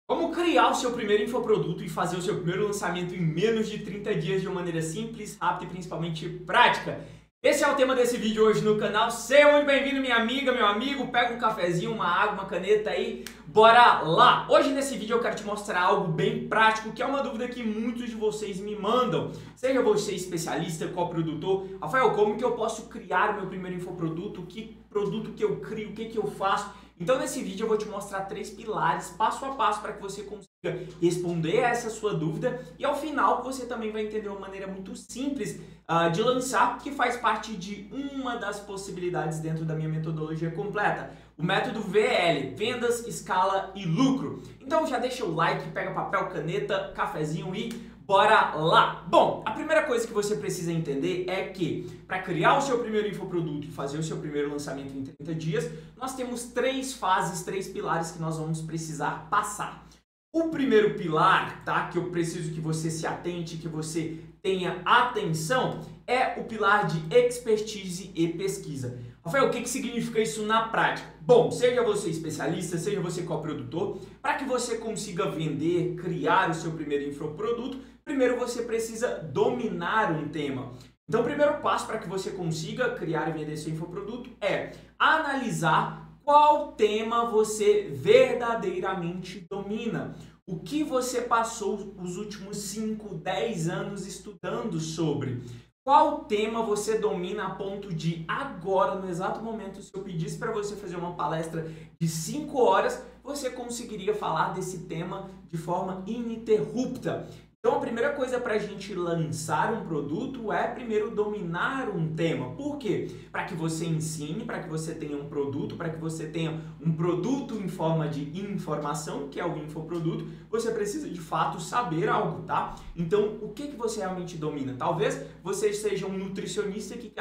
Como criar o seu primeiro infoproduto e fazer o seu primeiro lançamento em menos de 30 dias de uma maneira simples, rápida e principalmente prática. Esse é o tema desse vídeo hoje no canal. Seja muito bem-vindo, minha amiga, meu amigo. Pega um cafezinho, uma água, uma caneta aí. Bora lá! Hoje nesse vídeo eu quero te mostrar algo bem prático, que é uma dúvida que muitos de vocês me mandam. Seja você especialista, coprodutor, Rafael, como que eu posso criar o meu primeiro infoproduto? Que produto que eu crio? O que eu faço? Então nesse vídeo eu vou te mostrar 3 pilares, passo a passo, para que você consiga responder a essa sua dúvida e ao final você também vai entender uma maneira muito simples de lançar, que faz parte de uma das possibilidades dentro da minha metodologia completa. O método VL, Vendas, Escala e Lucro. Então já deixa o like, pega papel, caneta, cafezinho e bora lá! Bom, a primeira coisa que você precisa entender é que para criar o seu primeiro infoproduto e fazer o seu primeiro lançamento em 30 dias, nós temos 3 fases, 3 pilares que nós vamos precisar passar. O primeiro pilar, tá, que eu preciso que você se atente, que você tenha atenção, é o pilar de expertise e pesquisa. Rafael, o que significa isso na prática? Bom, seja você especialista, seja você coprodutor, para que você consiga vender, criar o seu primeiro infoproduto, primeiro você precisa dominar um tema. Então, o primeiro passo para que você consiga criar e vender seu infoproduto é analisar qual tema você verdadeiramente domina. O que você passou os últimos 5, 10 anos estudando sobre? Qual tema você domina a ponto de agora, no exato momento, se eu pedisse para você fazer uma palestra de 5 horas, você conseguiria falar desse tema de forma ininterrupta? Então a primeira coisa para a gente lançar um produto é primeiro dominar um tema. Por quê? Para que você ensine, para que você tenha um produto, para que você tenha um produto em forma de informação, que é o infoproduto, você precisa de fato saber algo, tá? Então o que você realmente domina? Talvez você seja um nutricionista que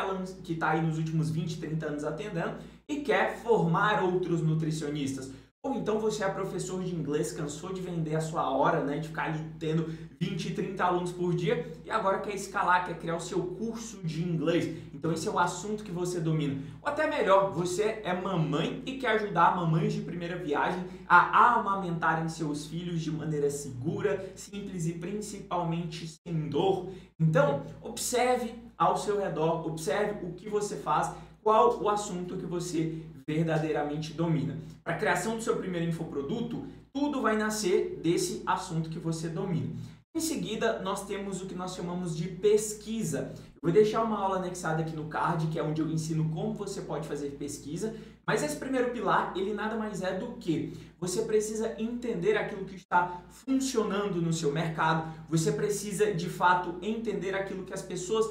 está aí nos últimos 20, 30 anos atendendo e quer formar outros nutricionistas. Ou então você é professor de inglês, cansou de vender a sua hora, né, de ficar ali tendo 20, 30 alunos por dia e agora quer escalar, quer criar o seu curso de inglês. Então esse é o assunto que você domina. Ou até melhor, você é mamãe e quer ajudar mamães de primeira viagem a amamentarem seus filhos de maneira segura, simples e principalmente sem dor. Então, observe ao seu redor, observe o que você faz, qual o assunto que você verdadeiramente domina. Para a criação do seu primeiro infoproduto, tudo vai nascer desse assunto que você domina. Em seguida, nós temos o que nós chamamos de pesquisa. Eu vou deixar uma aula anexada aqui no card, que é onde eu ensino como você pode fazer pesquisa. Mas esse primeiro pilar, ele nada mais é do que você precisa entender aquilo que está funcionando no seu mercado. Você precisa, de fato, entender aquilo que as pessoas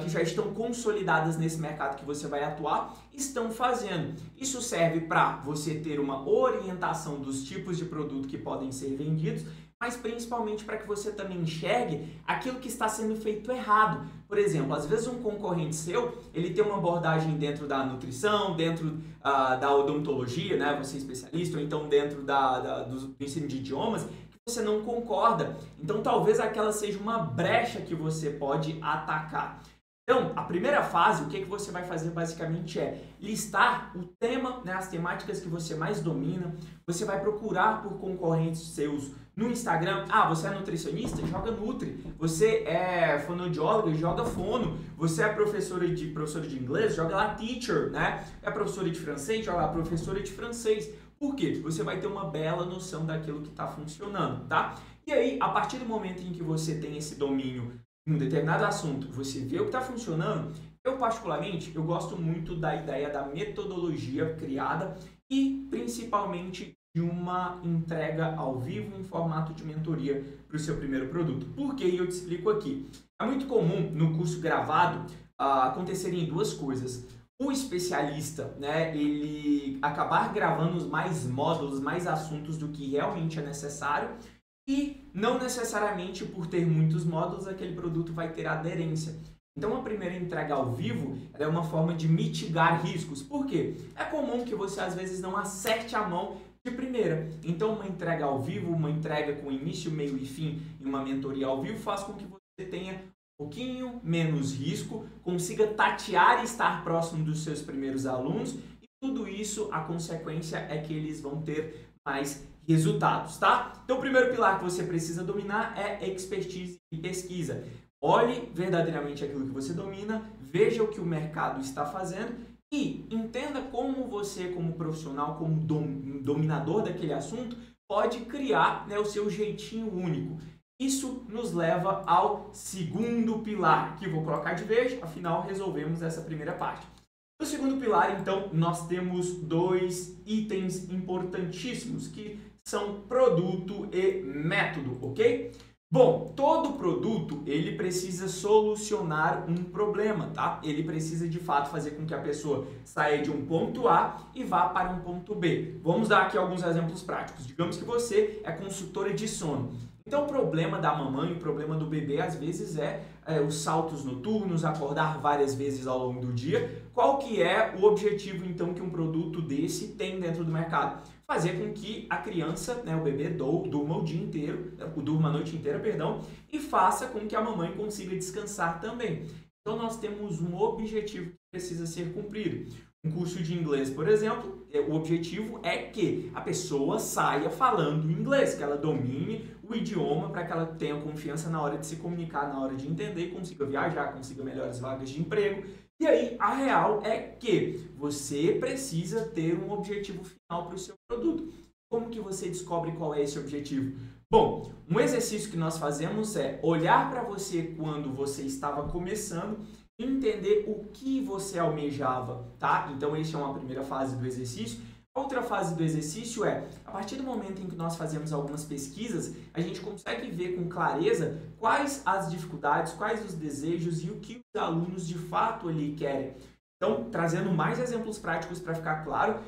que já estão consolidadas nesse mercado que você vai atuar estão fazendo. Isso serve para você ter uma orientação dos tipos de produto que podem ser vendidos, mas principalmente para que você também enxergue aquilo que está sendo feito errado. Por exemplo, às vezes um concorrente seu, ele tem uma abordagem dentro da nutrição, dentro da odontologia, né? Você é especialista, ou então dentro do ensino de idiomas, que você não concorda. Então talvez aquela seja uma brecha que você pode atacar. Então, a primeira fase, o que você vai fazer basicamente é listar o tema, né, as temáticas que você mais domina. Você vai procurar por concorrentes seus no Instagram. Ah, você é nutricionista? Joga Nutri. Você é fonoaudióloga? Joga Fono. Você é professora de inglês? Joga lá Teacher, né? É professora de francês? Joga lá professora de francês. Por quê? Você vai ter uma bela noção daquilo que está funcionando, tá? E aí, a partir do momento em que você tem esse domínio em um determinado assunto, você vê o que está funcionando, eu particularmente, eu gosto muito da ideia da metodologia criada e principalmente de uma entrega ao vivo em formato de mentoria para o seu primeiro produto. Por quê? Eu te explico aqui. É muito comum no curso gravado acontecerem 2 coisas. O especialista, né, ele acabar gravando mais módulos, mais assuntos do que realmente é necessário, e não necessariamente por ter muitos módulos aquele produto vai ter aderência. Então a primeira entrega ao vivo é uma forma de mitigar riscos. Por quê? É comum que você às vezes não acerte a mão de primeira. Então uma entrega ao vivo, uma entrega com início, meio e fim em uma mentoria ao vivo faz com que você tenha um pouquinho menos risco, consiga tatear e estar próximo dos seus primeiros alunos e tudo isso, a consequência é que eles vão ter mais resultados, tá? Então, o primeiro pilar que você precisa dominar é expertise e pesquisa. Olhe verdadeiramente aquilo que você domina, veja o que o mercado está fazendo e entenda como você, como profissional, como dominador daquele assunto, pode criar, né, o seu jeitinho único. Isso nos leva ao segundo pilar, que vou colocar de vez, afinal resolvemos essa primeira parte. No segundo pilar, então, nós temos dois itens importantíssimos, que são produto e método, ok? Bom, todo produto, ele precisa solucionar um problema, tá? Ele precisa, de fato, fazer com que a pessoa saia de um ponto A e vá para um ponto B. Vamos dar aqui alguns exemplos práticos. Digamos que você é consultora de sono. Então, o problema da mamãe, o problema do bebê, às vezes, é os saltos noturnos, acordar várias vezes ao longo do dia. Qual que é o objetivo, então, que um produto desse tem dentro do mercado? Fazer com que a criança, né, o bebê, durma o dia inteiro, durma a noite inteira, perdão, e faça com que a mamãe consiga descansar também. Então, nós temos um objetivo que precisa ser cumprido. Um curso de inglês, por exemplo, o objetivo é que a pessoa saia falando inglês, que ela domine o idioma para que ela tenha confiança na hora de se comunicar, na hora de entender, consiga viajar, consiga melhores vagas de emprego. E aí, a real é que você precisa ter um objetivo final para o seu produto. Como que você descobre qual é esse objetivo? Bom, um exercício que nós fazemos é olhar para você quando você estava começando e entender o que você almejava, tá? Então, essa é uma primeira fase do exercício. A outra fase do exercício é, a partir do momento em que nós fazemos algumas pesquisas, a gente consegue ver com clareza quais as dificuldades, quais os desejos e o que os alunos de fato ali querem. Então, trazendo mais exemplos práticos para ficar claro,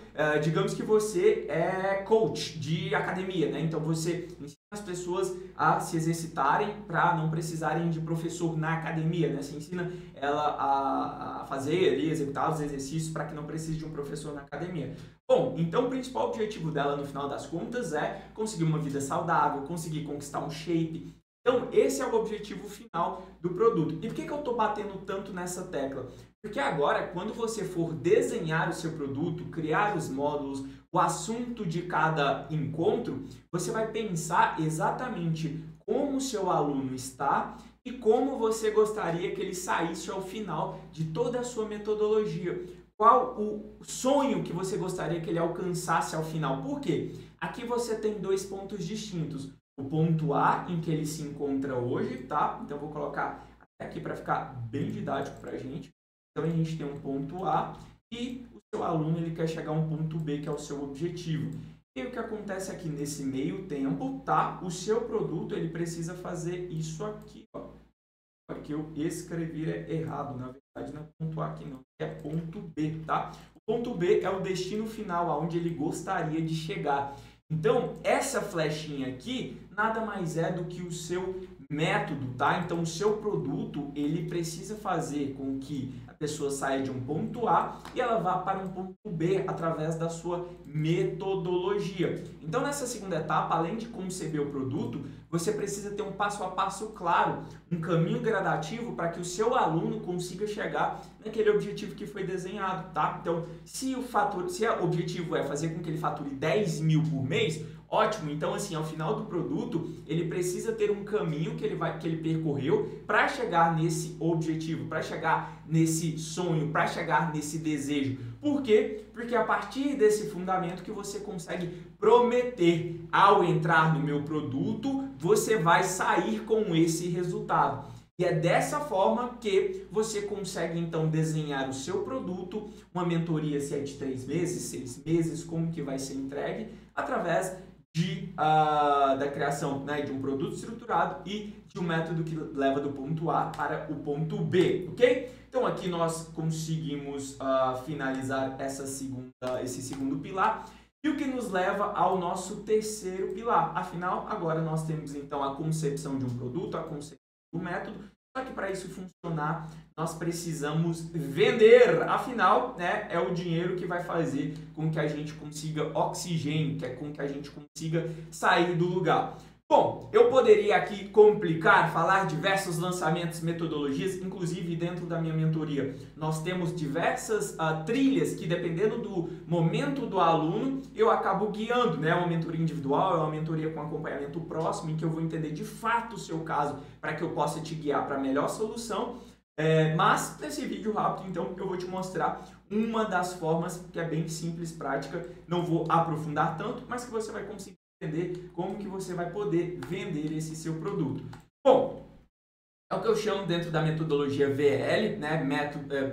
digamos que você é coach de academia, né? Então, você ensina as pessoas a se exercitarem para não precisarem de professor na academia, né? Você ensina ela a fazer ali, executar os exercícios para que não precise de um professor na academia. Bom, então o principal objetivo dela no final das contas é conseguir uma vida saudável, conseguir conquistar um shape. Então, esse é o objetivo final do produto. E por que eu estou batendo tanto nessa tecla? Porque agora, quando você for desenhar o seu produto, criar os módulos, o assunto de cada encontro, você vai pensar exatamente como o seu aluno está e como você gostaria que ele saísse ao final de toda a sua metodologia. Qual o sonho que você gostaria que ele alcançasse ao final? Por quê? Aqui você tem dois pontos distintos. O ponto A, em que ele se encontra hoje, tá? Então, eu vou colocar aqui para ficar bem didático para a gente. Então, a gente tem um ponto A e o seu aluno ele quer chegar a um ponto B, que é o seu objetivo. E o que acontece aqui nesse meio tempo, tá? O seu produto, ele precisa fazer isso aqui, ó. Porque eu escrevi errado, na verdade, não é ponto A aqui não, é ponto B, tá? O ponto B é o destino final, aonde ele gostaria de chegar. Então, essa flechinha aqui nada mais é do que o seu método, tá? Então, o seu produto, ele precisa fazer com que a pessoa saia de um ponto A e ela vá para um ponto B através da sua metodologia. Então, nessa segunda etapa, além de conceber o produto, você precisa ter um passo a passo claro, um caminho gradativo para que o seu aluno consiga chegar naquele objetivo que foi desenhado, tá? Então, se o objetivo é fazer com que ele fature 10 mil por mês, ótimo. Então, assim, ao final do produto, ele precisa ter um caminho que ele percorreu para chegar nesse objetivo, para chegar nesse sonho, para chegar nesse desejo. Por quê? Porque a partir desse fundamento que você consegue prometer, ao entrar no meu produto, você vai sair com esse resultado. E é dessa forma que você consegue, então, desenhar o seu produto, uma mentoria se é de 3 meses, 6 meses, como que vai ser entregue, através da criação, né, de um produto estruturado e de um método que leva do ponto A para o ponto B, ok? Então, aqui nós conseguimos finalizar esse segundo pilar. E o que nos leva ao nosso terceiro pilar. Afinal, agora nós temos então a concepção de um produto, a concepção do método. Só que para isso funcionar, nós precisamos vender. Afinal, né, é o dinheiro que vai fazer com que a gente consiga oxigênio, que é com que a gente consiga sair do lugar. Bom, eu poderia aqui complicar, falar diversos lançamentos, metodologias, inclusive dentro da minha mentoria. Nós temos diversas trilhas que, dependendo do momento do aluno, eu acabo guiando, né? É uma mentoria individual, é uma mentoria com acompanhamento próximo, em que eu vou entender de fato o seu caso, para que eu possa te guiar para a melhor solução. Mas nesse vídeo rápido, então, eu vou te mostrar uma das formas que é bem simples, prática, não vou aprofundar tanto, mas que você vai conseguir entender como que você vai poder vender esse seu produto. Bom, é o que eu chamo dentro da metodologia VL, né?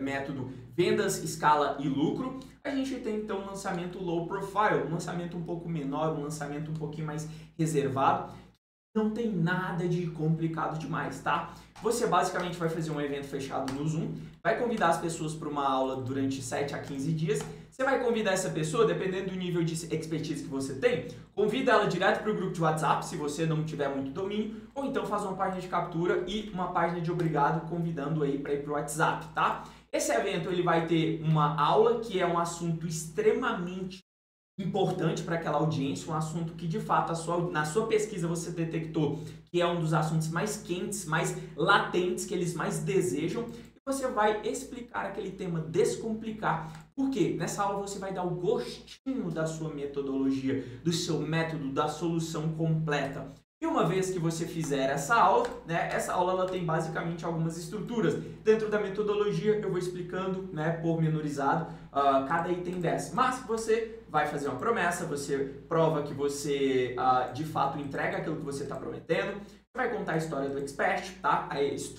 Método Vendas, Escala e Lucro. A gente tem então um lançamento low profile, um lançamento um pouco menor, um lançamento um pouquinho mais reservado. Não tem nada de complicado demais, tá? Você basicamente vai fazer um evento fechado no Zoom, vai convidar as pessoas para uma aula durante 7 a 15 dias. Você vai convidar essa pessoa, dependendo do nível de expertise que você tem, convida ela direto para o grupo de WhatsApp, se você não tiver muito domínio, ou então faz uma página de captura e uma página de obrigado, convidando aí para ir para o WhatsApp, tá? Esse evento ele vai ter uma aula que é um assunto extremamente importante para aquela audiência, um assunto que de fato na sua pesquisa você detectou que é um dos assuntos mais quentes, mais latentes, que eles mais desejam, e você vai explicar aquele tema, descomplicar. Por quê? Nessa aula você vai dar o gostinho da sua metodologia, do seu método, da solução completa. E uma vez que você fizer essa aula, né, essa aula ela tem basicamente algumas estruturas. Dentro da metodologia eu vou explicando, né, pormenorizado, cada item dessa. Mas você vai fazer uma promessa, você prova que você de fato entrega aquilo que você está prometendo. Você vai contar a história do expert, tá?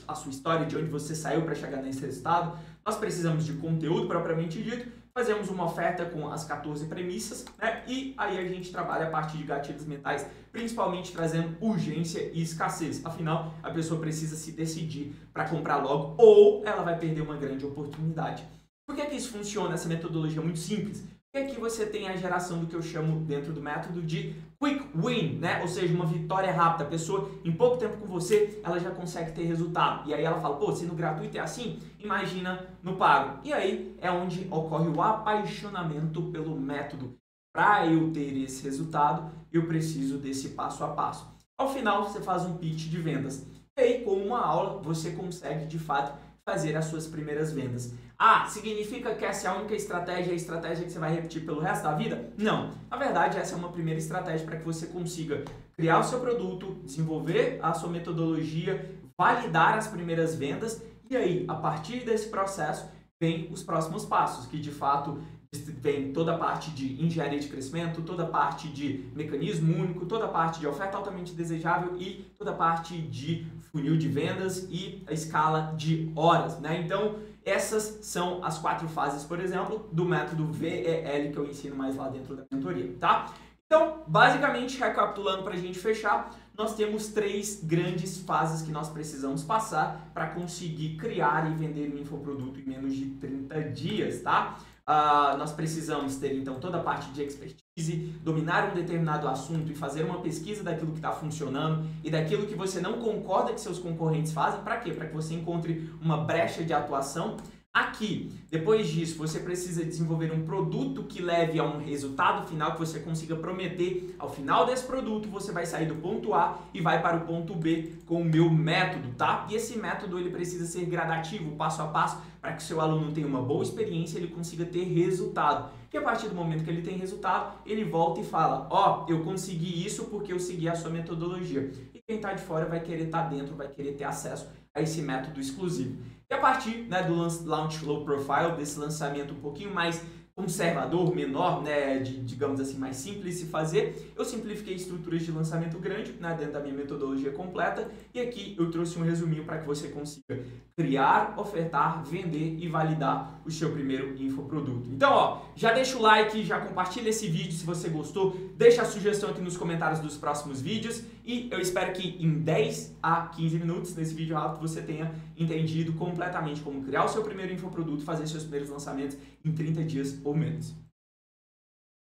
A sua história de onde você saiu para chegar nesse resultado. Nós precisamos de conteúdo propriamente dito. Fazemos uma oferta com as 14 premissas, né? E aí a gente trabalha a partir de gatilhos mentais, principalmente trazendo urgência e escassez. Afinal, a pessoa precisa se decidir para comprar logo ou ela vai perder uma grande oportunidade. Por que isso funciona? Essa metodologia é muito simples. Porque aqui você tem a geração do que eu chamo dentro do método de quick win, né? Ou seja, uma vitória rápida. A pessoa, em pouco tempo com você, ela já consegue ter resultado. E aí ela fala, pô, se no gratuito é assim, imagina no pago. E aí é onde ocorre o apaixonamento pelo método. Para eu ter esse resultado, eu preciso desse passo a passo. Ao final, você faz um pitch de vendas. E aí, com uma aula, você consegue, de fato, fazer as suas primeiras vendas. Ah, significa que essa é a única estratégia, a estratégia que você vai repetir pelo resto da vida? Não. Na verdade, essa é uma primeira estratégia para que você consiga criar o seu produto, desenvolver a sua metodologia, validar as primeiras vendas e aí, a partir desse processo, vem os próximos passos, que de fato vem toda a parte de engenharia de crescimento, toda a parte de mecanismo único, toda a parte de oferta altamente desejável e toda a parte de funil de vendas e a escala de horas, né? Então, essas são as 4 fases, por exemplo, do método VEL que eu ensino mais lá dentro da mentoria, tá? Então, basicamente, recapitulando para a gente fechar, nós temos 3 grandes fases que nós precisamos passar para conseguir criar e vender um infoproduto em menos de 30 dias, tá? Nós precisamos ter, então, toda a parte de expertise, dominar um determinado assunto e fazer uma pesquisa daquilo que está funcionando e daquilo que você não concorda que seus concorrentes fazem. Para quê? Para que você encontre uma brecha de atuação. Aqui, depois disso, você precisa desenvolver um produto que leve a um resultado final, que você consiga prometer. Ao final desse produto, você vai sair do ponto A e vai para o ponto B com o meu método, tá? E esse método ele precisa ser gradativo, passo a passo, para que o seu aluno tenha uma boa experiência e ele consiga ter resultado. E a partir do momento que ele tem resultado, ele volta e fala, ó, eu consegui isso porque eu segui a sua metodologia. E quem está de fora vai querer estar dentro, vai querer ter acesso a esse método exclusivo. E a partir, né, do Launch Low Profile, desse lançamento um pouquinho mais conservador, menor, né, digamos assim, mais simples de se fazer, eu simplifiquei estruturas de lançamento grande, né, dentro da minha metodologia completa, e aqui eu trouxe um resuminho para que você consiga criar, ofertar, vender e validar o seu primeiro infoproduto. Então, ó, já deixa o like, já compartilha esse vídeo se você gostou, deixa a sugestão aqui nos comentários dos próximos vídeos e eu espero que em 10 a 15 minutos nesse vídeo rápido você tenha entendido completamente como criar o seu primeiro infoproduto, fazer seus primeiros lançamentos em 30 dias ou menos.